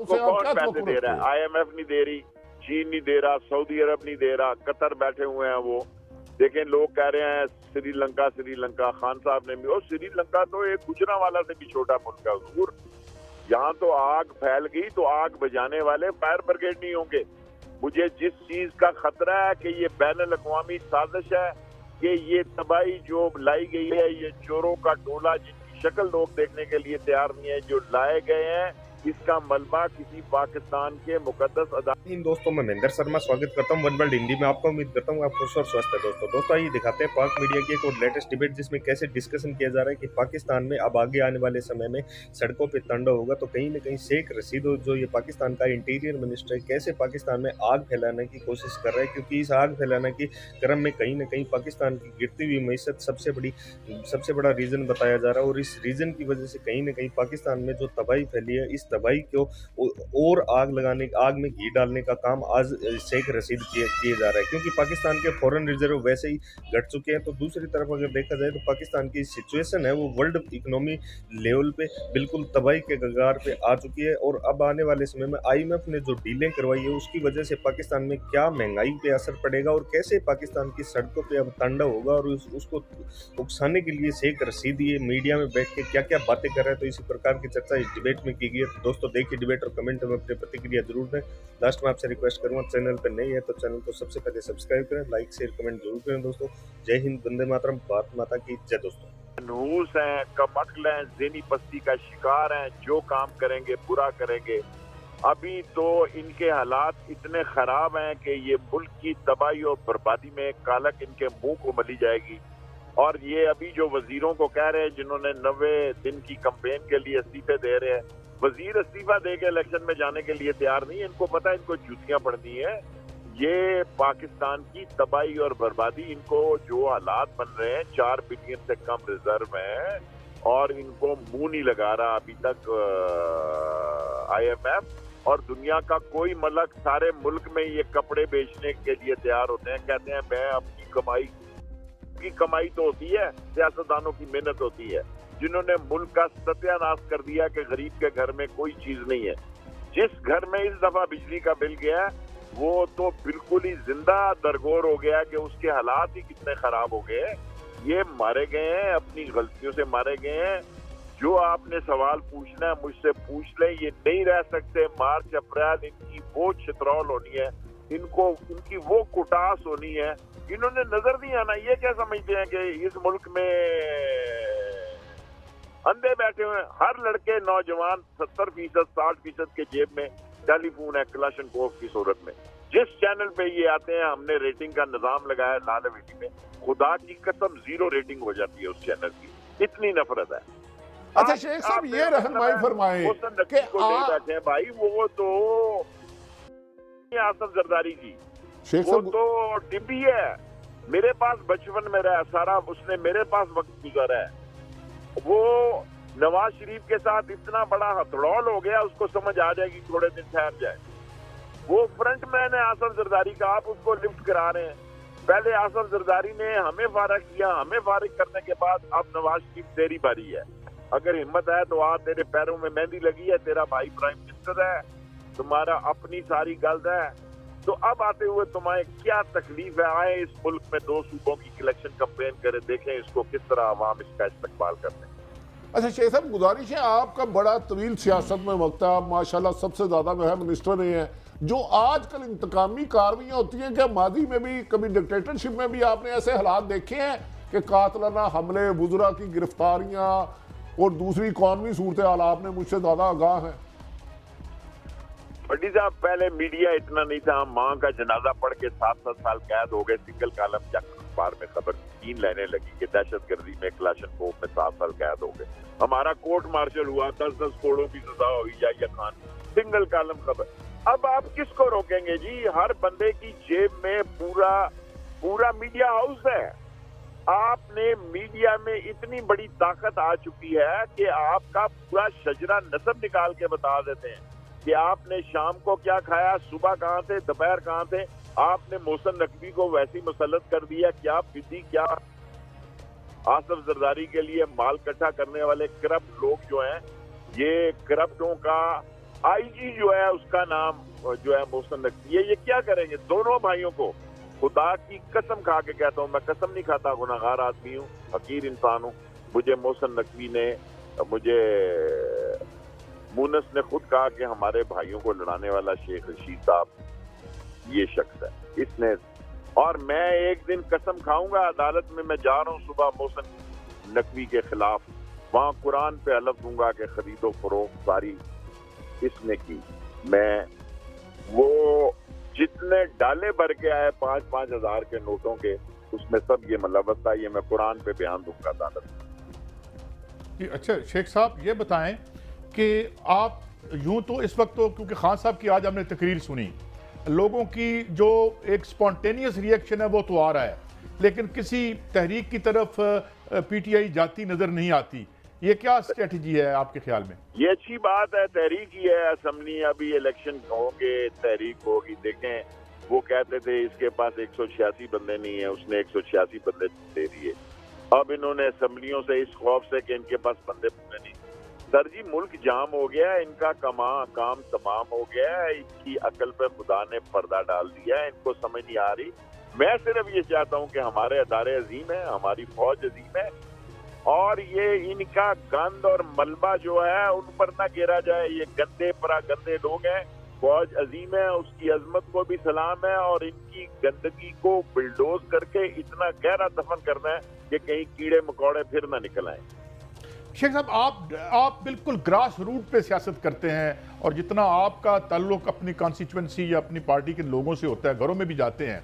को कौन पैसे दे रहा है? IMF नहीं दे रही, चीन नहीं दे रहा, सऊदी अरब नहीं दे रहा, कतर बैठे हुए हैं वो। देखें, लोग कह रहे हैं श्रीलंका, खान साहब ने भी, और श्रीलंका तो एक गुजरांवाला से भी छोटा मुल्क है हुजूर। यहाँ तो आग फैल गई तो आग बुझाने वाले फायर ब्रिगेड नहीं होंगे। मुझे जिस चीज का खतरा है कि ये बैनुल अक़वामी साजिश है, कि ये तबाही जो लाई गई है, ये चोरों का टोला जिनकी शक्ल लोग देखने के लिए तैयार नहीं है, जो लाए गए हैं, इसका मलबा किसी पाकिस्तान के मुकद्दस अदा। इन दोस्तों, मैं महेंद्र शर्मा स्वागत करता हूं वन वर्ल्ड हिंदी में। आपको उम्मीद करता हूं आप खुश और स्वस्थ है। दोस्तों आइए दिखाते हैं पाक मीडिया की एक और लेटेस्ट डिबेट, जिसमें कैसे डिस्कशन किया जा रहा है कि पाकिस्तान में अब आगे आने वाले समय में सड़कों पे तांडव होगा। तो कहीं ना कहीं शेख रशीद जो ये पाकिस्तान का इंटीरियर मिनिस्टर है, कैसे पाकिस्तान में आग फैलाने की कोशिश कर रहा है, क्योंकि इस आग फैलाने के क्रम में कहीं ना कहीं पाकिस्तान की गिरती हुई मईशत सबसे बड़ा रीजन बताया जा रहा है। और इस रीजन की वजह से कहीं ना कहीं पाकिस्तान में जो तबाही फैली है, इस तबाही को और आग में घी डालने का काम आज शेख रशीद किए जा रहा है, क्योंकि पाकिस्तान के फॉरेन रिजर्व वैसे ही घट चुके हैं। तो दूसरी तरफ अगर देखा जाए तो पाकिस्तान की सिचुएशन है वो वर्ल्ड इकोनॉमी लेवल पे बिल्कुल तबाही के कगार पे आ चुकी है। और अब आने वाले समय में IMF ने जो डीलें करवाई है, उसकी वजह से पाकिस्तान में क्या महंगाई पे असर पड़ेगा और कैसे पाकिस्तान की सड़कों पे अब तांडव होगा, और उसको उकसाने के लिए शेख रशीद ये मीडिया में बैठ के क्या क्या बातें कर रहे हैं। तो इसी प्रकार की चर्चा इस डिबेट में की गई है। दोस्तों देखिए डिबेट और कमेंट में अपनी प्रतिक्रिया जरूर दें। लास्ट में आपसे रिक्वेस्ट करूंगा, चैनल पर नहीं है तो चैनल को सबसे पहले सब्सक्राइब करें, लाइक शेयर कमेंट जरूर करें। दोस्तों जय हिंद, वंदे मातरम, भारत माता की जय। दोस्तों नूस हैं, कमक्ल हैं, ज़हनी पस्ती का शिकार हैं, जो काम करेंगे बुरा करेंगे। अभी तो इनके हालात इतने खराब हैं कि ये मुल्क की तबाही और बर्बादी में कालक इनके मुंह को मली जाएगी। और ये अभी जो वजीरों को कह रहे हैं, जिन्होंने 90 दिन की कैंपेन के लिए इस्तीफे दे रहे हैं, वजीर इस्तीफा दे के इलेक्शन में जाने के लिए तैयार नहीं है। इनको पता है इनको जूतियां पड़नी है। ये पाकिस्तान की तबाही और बर्बादी, इनको जो हालात बन रहे हैं, 4 बिलियन से कम रिजर्व हैं और इनको मुंह नहीं लगा रहा अभी तक IMF और दुनिया का कोई मलक। सारे मुल्क में ये कपड़े बेचने के लिए तैयार होते हैं, कहते हैं मैं अपनी कमाई तो होती है, सियासतदानों की मेहनत होती है, जिन्होंने मुल्क का सत्यानाश कर दिया कि गरीब के घर में कोई चीज नहीं है। जिस घर में इस दफा बिजली का बिल गया, वो तो बिल्कुल ही जिंदा दरगोर हो गया कि उसके हालात ही कितने खराब हो गए। ये मारे गए हैं, अपनी गलतियों से मारे गए हैं। जो आपने सवाल पूछना है मुझसे पूछ लें, ये नहीं रह सकते। मार्च अप्रैल इनकी वो छितरौल होनी है, इनकी वो कुटास होनी है। इन्होंने नजर नहीं आना। ये क्या समझते हैं कि इस मुल्क में अंधे बैठे हुए हैं? हर लड़के नौजवान 70%, 60% के जेब में टेलीफोन है क्लाशनकोव की सूरत में। जिस चैनल पे ये आते हैं, हमने रेटिंग का निजाम लगाया लाल हवेली में, खुदा की कसम 0 रेटिंग हो जाती है उस चैनल की, इतनी नफरत है। अच्छा शेख साहब, ये रहनुमाई फरमाएं कि बैठे हैं भाई, वो तो आसफ जरदारी की, वो तो डिब्बी है। मेरे पास बचपन में रहा सारा, उसने मेरे पास वक्त गुजारा है। वो नवाज शरीफ के साथ इतना बड़ा हथड़ौल हो गया, उसको समझ आ जाएगी, थोड़े दिन ठहर जाए। वो फ्रंट मैन है आसफ जरदारी का, आप उसको लिफ्ट करा रहे हैं। पहले आसफ जरदारी ने हमें फारिग किया, हमें फारिग करने के बाद अब नवाज शरीफ तेरी बारी है। अगर हिम्मत है तो आ, तेरे पैरों में मेहंदी लगी है, तेरा भाई प्राइम मिनिस्टर है, तुम्हारा अपनी सारी गल्द है। तो अब आते हुए तुम्हें क्या तकलीफ है? आए इस मुल्क में 2 सूबों की इलेक्शन कैंपेन करें, देखें इसको किस तरह आवाम इसका इस्तेमाल करते हैं। अच्छा शेख साहब, गुजारिश है, आपका बड़ा तवील सियासत में वक्त है, आप माशाल्लाह सबसे ज्यादा जो है मिनिस्टर रहे हैं। जो आजकल इंतकामी कार्रवाइयाँ होती हैं, क्या माजी में भी कभी डिक्टेटरशिप में भी आपने ऐसे हालात देखे हैं कि कातलाना हमले, वुज़रा की गिरफ्तारियाँ और दूसरी कौमी सूरत हाल? आपने मुझसे ज्यादा आगाह हैं। भट्टी साहब, पहले मीडिया इतना नहीं था। माँ का जनाजा पढ़ के 7-7 साल कैद हो गए। सिंगल कॉलम अखबार में खबर 3 लाइनें लगी कि दहशतगर्दी में क्लाशनकोव में 7 साल कैद हो गए। हमारा कोर्ट मार्शल हुआ, 10-10 करोड़ों की सजा हुई याह्या खान, सिंगल कॉलम खबर। अब आप किसको रोकेंगे जी? हर बंदे की जेब में पूरा मीडिया हाउस है। आपने मीडिया में इतनी बड़ी ताकत आ चुकी है कि आपका पूरा शजरा नसब निकाल के बता देते हैं कि आपने शाम को क्या खाया, सुबह कहाँ थे, दोपहर कहाँ थे। आपने मोहसिन नकवी को वैसी मुसल्लत कर दिया, क्या विधि, क्या आसफ जरदारी के लिए माल इकट्ठा करने वाले करप्ट लोग जो हैं, ये करप्टों का IG जो है उसका नाम जो है मोहसिन नकवी है। ये क्या करेंगे दोनों भाइयों को? खुदा की कसम खा के कहता हूँ, मैं कसम नहीं खाता, गुनाहगार आदमी हूँ, फकीर इंसान हूँ। मुझे मोहसिन नकवी ने, मुझे मुनस ने खुद कहा कि हमारे भाइयों को लड़ाने वाला शेख रशीद साहब ये शख्स है, इसने। और मैं एक दिन कसम खाऊंगा, अदालत में मैं जा रहा हूँ सुबह मोहसिन नकवी के खिलाफ, वहाँ कुरान पे हलफ दूंगा कि खरीदो फरोख्त सारी इसने की। मैं वो जितने डाले भर के आए 5-5 हजार के नोटों के, उसमें सब ये मलवस था, ये मैं कुरान पे बयान दूंगा अदालत में। अच्छा शेख साहब ये बताएं कि आप यूं तो इस वक्त तो, क्योंकि खान साहब की आज हमने तकरीर सुनी, लोगों की जो एक स्पॉन्टेनियस रिएक्शन है वो तो आ रहा है, लेकिन किसी तहरीक की तरफ PTI जाती नजर नहीं आती। ये क्या स्ट्रेटजी है आपके ख्याल में? ये अच्छी बात है, तहरीक ही है। असम्बली अभी इलेक्शन होंगे, तहरीक होगी। देखें, वो कहते थे इसके पास 186 बंदे नहीं है, उसने 186 बंदे दे दिए। अब इन्होंने असम्बलियों से इस खौफ से कि इनके पास बंदे नहीं। सर जी, मुल्क जाम हो गया है, इनका काम तमाम हो गया है, इनकी अकल पे खुदा ने पर्दा डाल दिया है, इनको समझ नहीं आ रही। मैं सिर्फ ये चाहता हूँ कि हमारे अदारे अजीम है, हमारी फौज अजीम है, और ये इनका गंद और मलबा जो है उन पर ना गिरा जाए। ये गंदे लोग हैं, फौज अजीम है, उसकी अजमत को भी सलाम है, और इनकी गंदगी को बिल्डोज करके इतना गहरा दफन करना है कि कहीं कीड़े मकोड़े फिर ना निकल आए। शेख साहब आप बिल्कुल ग्रास रूट पे सियासत करते हैं, और जितना आपका ताल्लुक अपनी कॉन्स्टिट्यूएंसी या अपनी पार्टी के लोगों से होता है, घरों में भी जाते हैं,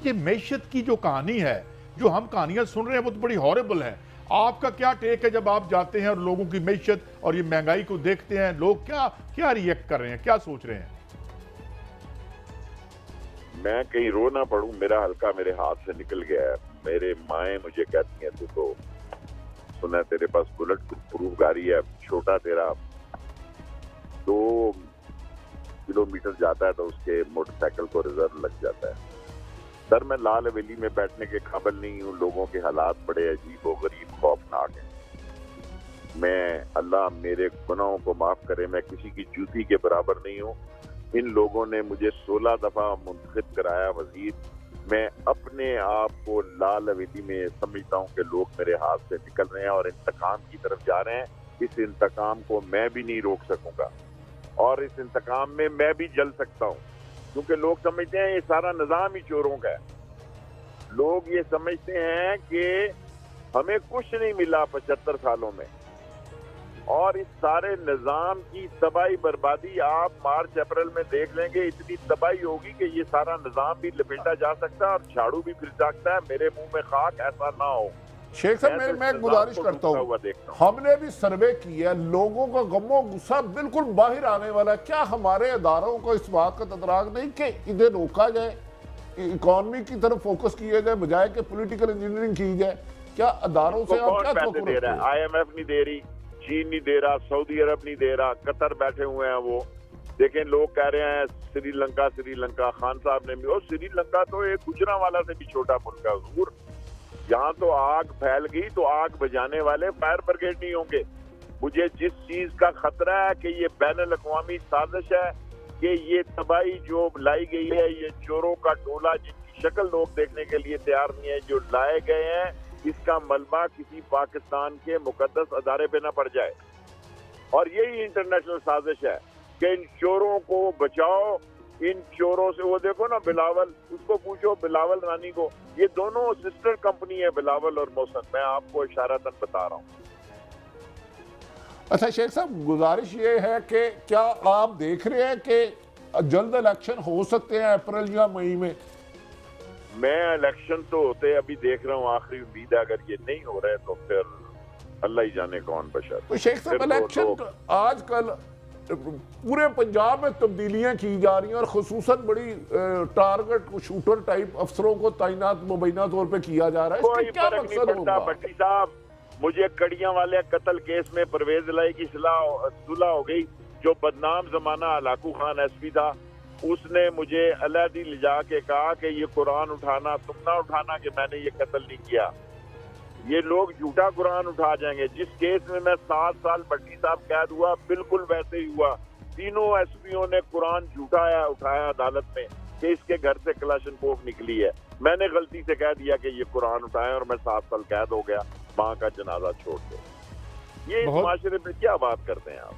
ये मैशत की जो कहानी है, जो हम कहानियां सुन रहे हैं वो तो बड़ी हॉरेबल है। आपका क्या टेक है जब आप जाते हैं और लोगों की मैशत और ये महंगाई को देखते हैं, लोग क्या रिएक्ट कर रहे हैं, क्या सोच रहे हैं? मैं कहीं रो ना पड़ूं, मेरा हल्का मेरे हाथ से निकल गया है। मेरे माएँ मुझे कहती हैं, तू तो सुना तेरे पास बुलेट प्रूफ गाड़ी है, छोटा तेरा 2 किलोमीटर जाता है तो उसके मोटरसाइकिल को रिजर्व लग जाता है। सर, मैं लाल हवेली में बैठने के काबिल नहीं हूँ। लोगों के हालात बड़े अजीब व गरीब खौफनाक हैं। मैं, अल्लाह मेरे गुनाहों को माफ करे, मैं किसी की जूती के बराबर नहीं हूँ। इन लोगों ने मुझे 16 दफा मुंतखब कराया वजीर। मैं अपने आप को लाल हवेली में समझता हूँ कि लोग मेरे हाथ से निकल रहे हैं और इंतकाम की तरफ जा रहे हैं। इस इंतकाम को मैं भी नहीं रोक सकूंगा, और इस इंतकाम में मैं भी जल सकता हूँ, क्योंकि लोग समझते हैं ये सारा निजाम ही चोरों का है। लोग ये समझते हैं कि हमें कुछ नहीं मिला 75 सालों में, और इस सारे निजाम की तबाही बर्बादी आप मार्च अप्रैल में देख लेंगे। इतनी तबाही होगी कि ये सारा निजाम भी लपेटा जा सकता है और झाड़ू भी फिर सकता है। मेरे मुंह में खाक, ऐसा ना हो। शेख साहब, मैं गुजारिश करता हूँ, हमने भी सर्वे किया, लोगों का गमो गुस्सा बिल्कुल बाहर आने वाला है। क्या हमारे अदारों को इस बात का तदराक नहीं कि इन्हें रोका जाए, इकोनॉमी की तरफ फोकस किया जाए बजाय कि पॉलिटिकल इंजीनियरिंग की जाए? क्या अदारों से आप क्या पैसे दे रहा है? IMF नहीं दे रही, चीन नहीं दे रहा, सऊदी अरब नहीं दे रहा, कतर बैठे हुए हैं वो। देखें, लोग कह रहे हैं श्रीलंका। खान साहब ने भी, और श्रीलंका तो एक गुजरांवाला से भी छोटा मुल्क है हुजूर। यहाँ तो आग फैल गई तो आग बुझाने वाले फायर ब्रिगेड नहीं होंगे। मुझे जिस चीज का खतरा है कि ये बैनुल अक़वामी साजिश है, कि ये तबाही जो लाई गई है, ये चोरों का टोला जिनकी शक्ल लोग देखने के लिए तैयार नहीं है, जो लाए गए हैं, इसका मलबा किसी पाकिस्तान के मुकद्दस अदारे पे ना पड़ जाए। और यही इंटरनेशनल साजिश है कि इन चोरों को बचाओ, इन चोरों से। वो देखो ना बिलावल, उसको पूछो बिलावल रानी को, ये दोनों सिस्टर कंपनी है, बिलावल और मोहसिन। मैं आपको इशारतन बता रहा हूँ। अच्छा शेख साहब, गुजारिश ये है कि क्या आप देख रहे हैं कि जल्द इलेक्शन हो सकते हैं अप्रैल या मई में? मैं इलेक्शन तो होते अभी देख रहा हूँ, आखिरी उम्मीद है। अगर ये नहीं हो रहे तो फिर अल्लाह ही जाने कौन बशर। तो शेख साहब, इलेक्शन आजकल पूरे पंजाब में तब्दीलियां की जा रही हैं, और खुसूसन बड़ी टारगेट शूटर टाइप अफसरों को तैनात मुबैना तौर पे किया जा रहा है। कोई फर्क नहीं पड़ता भट्टी साहब। मुझे कड़ियां वाले कत्ल केस में परवेज लाई की सुलह हो गई। जो बदनाम जमाना हलाकू खान SP था, उसने मुझे अलहदी ले जाके कहा कि ये कुरान उठाना, तुम ना उठाना कि मैंने ये कत्ल नहीं किया। ये लोग झूठा कुरान उठा जाएंगे। जिस केस में मैं 7 साल भट्टी साहब कैद हुआ, बिल्कुल वैसे ही हुआ। तीनों एसपीओ ने कुरान झूठाया उठाया अदालत में कि इसके घर से कलाशनकोव निकली है। मैंने गलती से कह दिया कि ये कुरान उठाया और मैं 7 साल कैद हो गया, माँ का जनाजा छोड़ दो। ये इस माशरे में क्या बात करते हैं आप?